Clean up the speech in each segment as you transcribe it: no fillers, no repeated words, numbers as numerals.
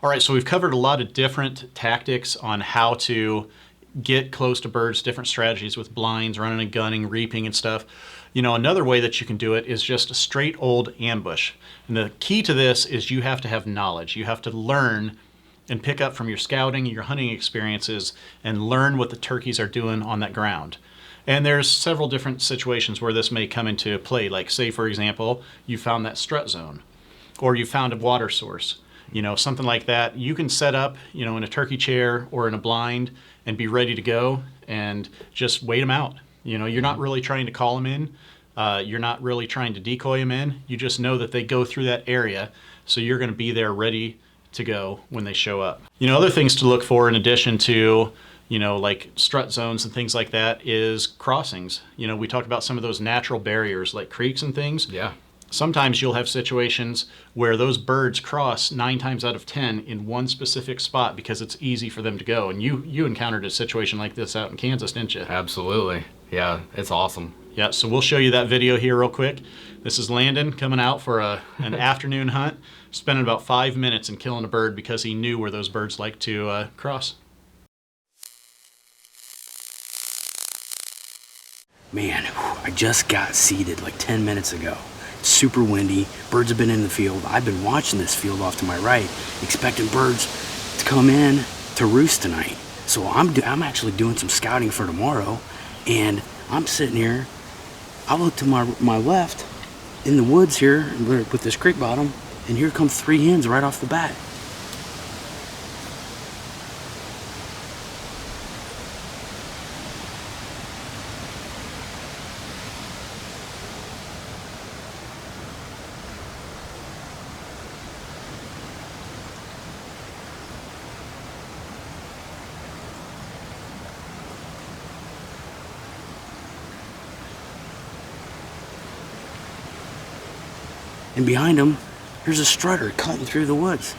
All right, so we've covered a lot of different tactics on how to get close to birds, different strategies with blinds, running and gunning, reaping and stuff. You know, another way that you can do it is just a straight old ambush. And the key to this is you have to have knowledge. You have to learn and pick up from your scouting and your hunting experiences and learn what the turkeys are doing on that ground. And there's several different situations where this may come into play. Like say, for example, you found that strut zone or you found a water source. You know, something like that. You can set up, you know, in a turkey chair or in a blind and be ready to go and just wait them out. You know, you're not really trying to call them in. You're not really trying to decoy them in. You just know that they go through that area. So you're going to be there ready to go when they show up. You know, other things to look for in addition to, you know, like strut zones and things like that is crossings. You know, we talked about some of those natural barriers like creeks and things. Yeah. Sometimes you'll have situations where those birds cross 9 times out of 10 in one specific spot because it's easy for them to go. And you encountered a situation like this out in Kansas, didn't you? Absolutely. Yeah, it's awesome. Yeah, so we'll show you that video here real quick. This is Landon coming out for an afternoon hunt, spending about 5 minutes and killing a bird because he knew where those birds like to cross. Man, I just got seeded like 10 minutes ago. Super windy, birds have been in the field. I've been watching this field off to my right, expecting birds to come in to roost tonight. So I'm actually doing some scouting for tomorrow, and I'm sitting here. I look to my left in the woods here with this creek bottom, and here come 3 hens right off the bat. And behind him, there's a strutter cutting through the woods.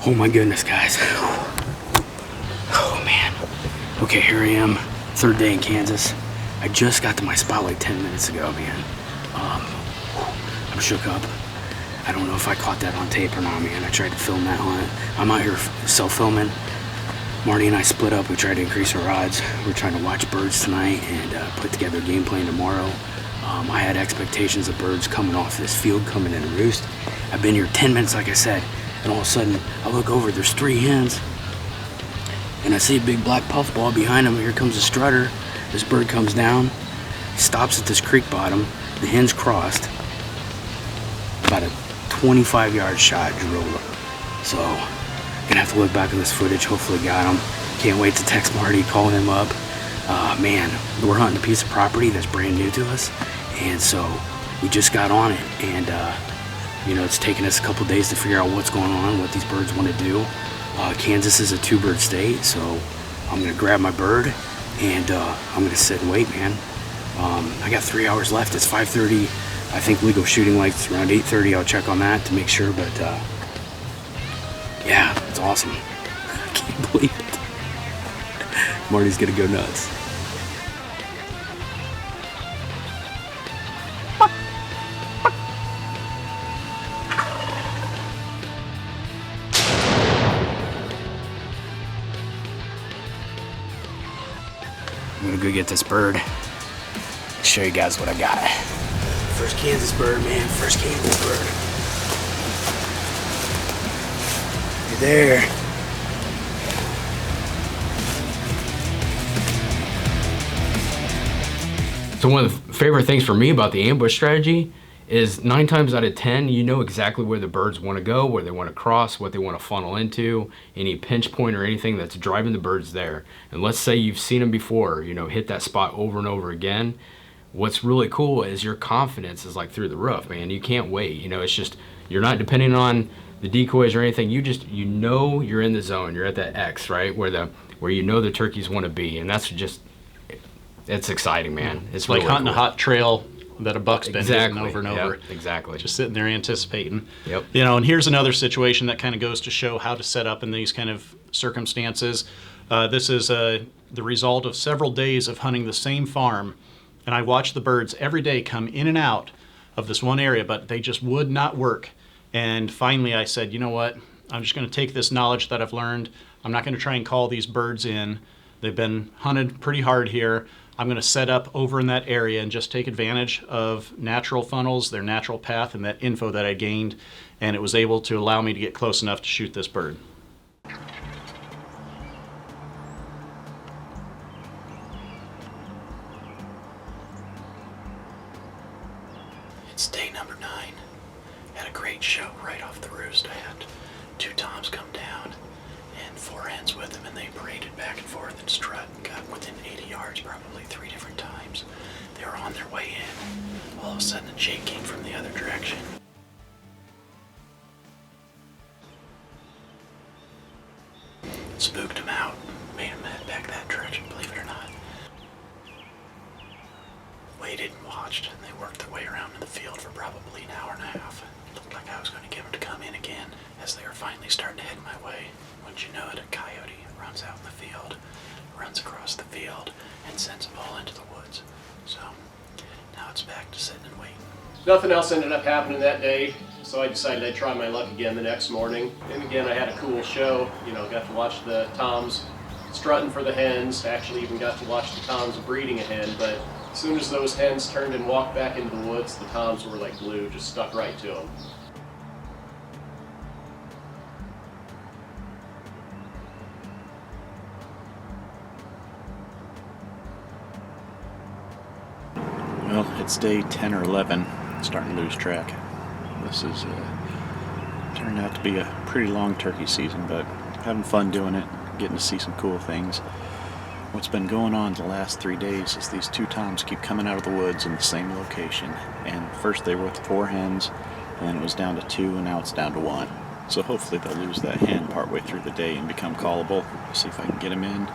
Oh my goodness, guys. Oh man. Okay, here I am, 3rd day in Kansas. I just got to my spot like 10 minutes ago, man. I'm shook up. I don't know if I caught that on tape or not, man. I tried to film that hunt. I'm out here self-filming. Marty and I split up. We tried to increase our odds. We're trying to watch birds tonight and put together a game plan tomorrow. I had expectations of birds coming off this field, coming in to roost. I've been here 10 minutes, like I said. And all of a sudden, I look over, there's 3 hens, and I see a big black puffball behind him. Here comes a strutter. This bird comes down, stops at this creek bottom. The hens crossed. About a 25-yard shot drilled up. So, gonna have to look back at this footage. Hopefully got him. Can't wait to text Marty, call him up. Man, we're hunting a piece of property that's brand new to us, and so we just got on it, and you know, it's taken us a couple days to figure out what's going on, what these birds want to do. Kansas is a 2-bird state, so I'm going to grab my bird and I'm going to sit and wait, man. I got 3 hours left. It's 5:30. I think legal shooting light's around 8:30. I'll check on that to make sure, but yeah, it's awesome. I can't believe it. Marty's going to go nuts. I'm gonna go get this bird, show you guys what I got. First Kansas bird, man, first Kansas bird. You're there. So one of the favorite things for me about the ambush strategy is 9 times out of 10, you know exactly where the birds want to go, where they want to cross, what they want to funnel into, any pinch point or anything that's driving the birds there. And let's say you've seen them before, you know, hit that spot over and over again. What's really cool is your confidence is like through the roof, man. You can't wait. You know, it's just, you're not depending on the decoys or anything. You know you're in the zone. You're at that X, right? Where you know the turkeys want to be. And that's just, it's exciting, man. It's like really hunting cool. a hot trail that a buck's been hitting over and over. Yep, exactly. Just sitting there anticipating. Yep. You know, and here's another situation that kind of goes to show how to set up in these kind of circumstances. This is the result of several days of hunting the same farm, and I watched the birds every day come in and out of this one area, but they just would not work. And finally I said, you know what, I'm just going to take this knowledge that I've learned. I'm not going to try and call these birds in. They've been hunted pretty hard here. I'm going to set up over in that area and just take advantage of natural funnels, their natural path, and that info that I gained, and it was able to allow me to get close enough to shoot this bird. It's day number 9. Had a great show right off the roost. I had 2 toms come down and 4 hens with them, and they paraded back and forth and strut and got within 80 yards probably 3 different times. They were on their way in. All of a sudden a jake came from the other direction. Spooked him out, made him head back that direction, believe it or not. Waited and watched, and they worked their way around in the field for probably an hour and a half. It looked like I was going to get them to come in again as they were finally starting to head my way. Wouldn't you know it, a coyote runs out in the field, runs across the field, and sends them all into the woods. So now it's back to sitting and waiting. Nothing else ended up happening that day, so I decided I'd try my luck again the next morning. And again, I had a cool show. You know, got to watch the toms strutting for the hens. Actually even got to watch the toms breeding a hen, but as soon as those hens turned and walked back into the woods, the toms were like glue, just stuck right to them. Well, it's day 10 or 11. Starting to lose track. This is turned out to be a pretty long turkey season, but having fun doing it, getting to see some cool things. What's been going on the last 3 days is these 2 toms keep coming out of the woods in the same location. And first they were with 4 hens, and then it was down to 2, and now it's down to 1. So hopefully they'll lose that hen partway through the day and become callable. See if I can get them in.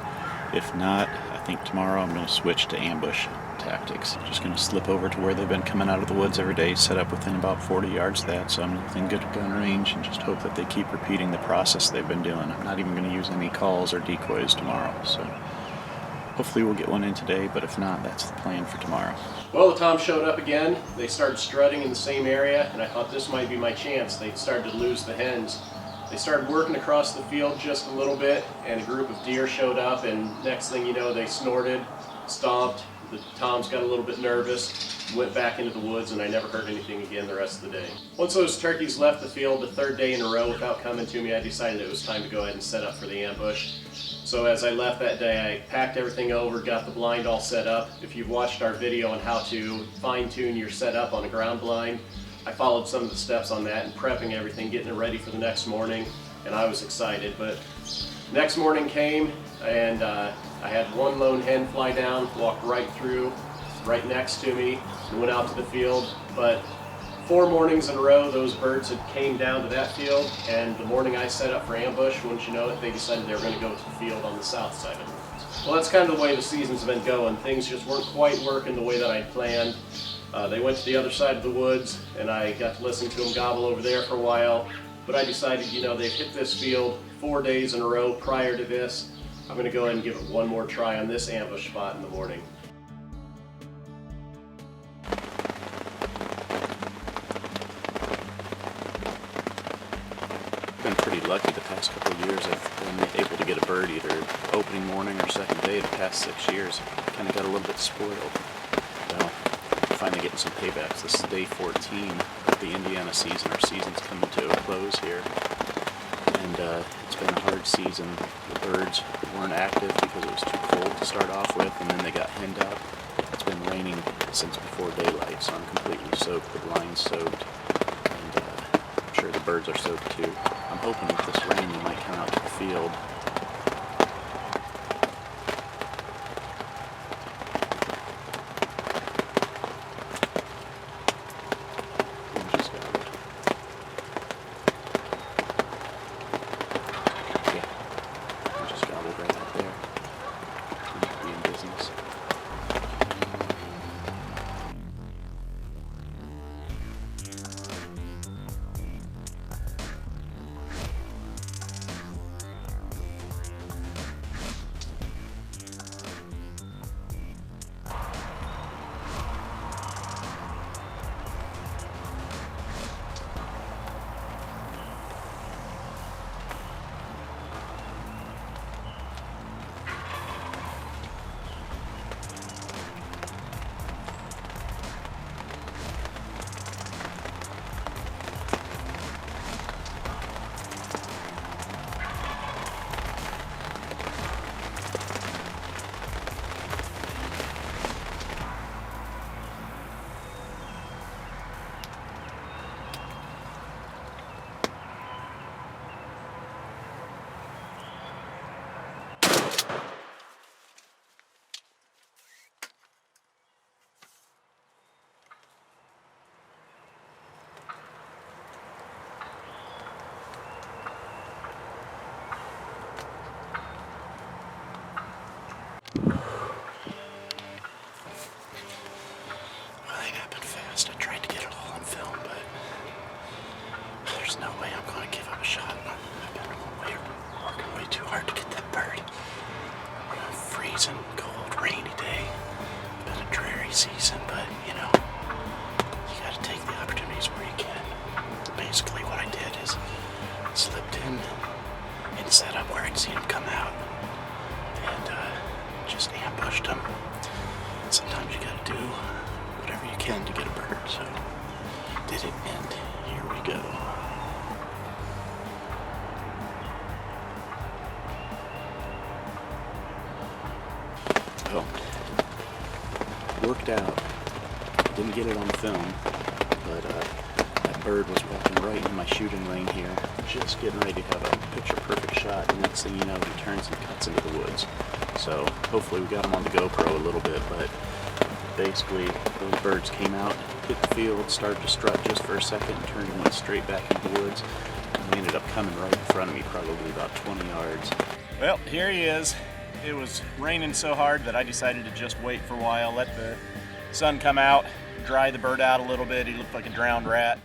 If not, I think tomorrow I'm going to switch to ambush tactics. Just going to slip over to where they've been coming out of the woods every day, set up within about 40 yards of that, so I'm within good gun range, and just hope that they keep repeating the process they've been doing. I'm not even going to use any calls or decoys tomorrow, so hopefully we'll get one in today, but if not, that's the plan for tomorrow. Well, the toms showed up again. They started strutting in the same area, and I thought this might be my chance. They started to lose the hens. They started working across the field just a little bit, and a group of deer showed up, and next thing you know, they snorted, stomped. The toms got a little bit nervous, went back into the woods, and I never heard anything again the rest of the day. Once those turkeys left the field the 3rd day in a row without coming to me, I decided it was time to go ahead and set up for the ambush. So as I left that day, I packed everything over, got the blind all set up. If you've watched our video on how to fine-tune your setup on a ground blind, I followed some of the steps on that and prepping everything, getting it ready for the next morning, and I was excited. But next morning came, and I had 1 lone hen fly down, walked right through, right next to me, and went out to the field. But 4 mornings in a row, those birds had came down to that field, and the morning I set up for ambush, wouldn't you know it, they decided they were going to go to the field on the south side of the woods. Well, that's kind of the way the season's been going. Things just weren't quite working the way that I'd planned. They went to the other side of the woods, and I got to listen to them gobble over there for a while. But I decided, you know, they've hit this field 4 days in a row prior to this. I'm going to go ahead and give it one more try on this ambush spot in the morning. Been pretty lucky the past couple of years. I've been able to get a bird either opening morning or second day the past 6 years. Kind of got a little bit spoiled. Well, finally getting some paybacks. This is day 14 of the Indiana season. Our season's coming to a close here. And it's been a hard season. The birds weren't active because it was too cold to start off with, and then they got henned out. That's been raining since before daylight, so I'm completely soaked, the blind's soaked, and I'm sure the birds are soaked too. I'm hoping with this rain they might come out to the field. There's no way I'm going to give up a shot. I've been working way too hard to get that bird. On a freezing, cold, rainy day. It's been a dreary season, but you know, you got to take the opportunities where you can. Basically, what I did is slipped in and set up where I'd see him come out, and just ambushed him. Sometimes you got to do whatever you can to get a bird. So did it, and here we go. Well, worked out. Didn't get it on film, but that bird was walking right in my shooting lane here, just getting ready to have a picture-perfect shot, and next thing you know, he turns and cuts into the woods. So hopefully we got him on the GoPro a little bit, but basically those birds came out, hit the field, started to strut just for a second, and turned and went straight back into the woods. And they ended up coming right in front of me, probably about 20 yards. Well, here he is. It was raining so hard that I decided to just wait for a while, let the sun come out, dry the bird out a little bit. He looked like a drowned rat.